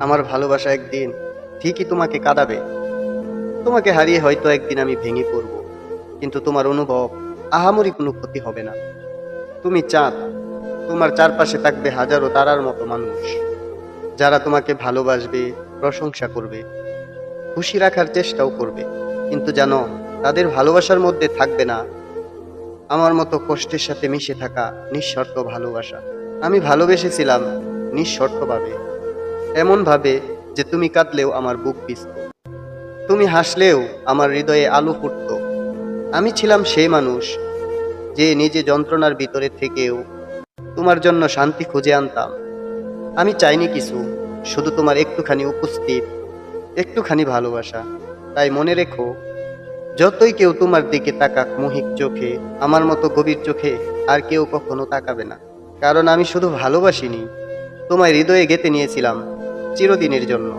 আমার ভালোবাসা একদিন ঠিকই তোমাকে কাঁদাবে। তোমাকে হারিয়ে হয়তো একদিন আমি ভেঙে পড়ব, কিন্তু তোমার অনুভব আহামরি কোনো ক্ষতি হবে না। তুমি চাঁদ, তোমার চারপাশে থাকবে হাজারো তারার মতো মানুষ, যারা তোমাকে ভালোবাসবে, প্রশংসা করবে, খুশি রাখার চেষ্টাও করবে। কিন্তু জানো, তাদের ভালোবাসার মধ্যে থাকবে না আমার মতো কষ্টের সাথে মিশে থাকা নিঃশর্ত ভালোবাসা। আমি ভালোবেসেছিলাম নিঃশর্তভাবে, এমন ভাবে যে তুমি কাঁদলেও আমার বুক ভিজত, তুমি হাসলেও আমার হৃদয়ে আলো ফুটত। আমি ছিলাম সেই মানুষ যে নিজে যন্ত্রণার ভিতরে থেকেও তোমার জন্য শান্তি খুঁজে আনতাম। আমি চাইনি কিছু, শুধু তোমার একটুখানি উপস্থিত, একটুখানি ভালোবাসা। তাই মনে রেখো, যতই কেউ তোমার দিকে তাকাক মোহিক চোখে, আমার মতো গভীর চোখে আর কেউ কখনো তাকাবে না। কারণ আমি শুধু ভালোবাসিনি, তোমায় হৃদয়ে গেঁথে নিয়েছিলাম চিরদিনের জন্য।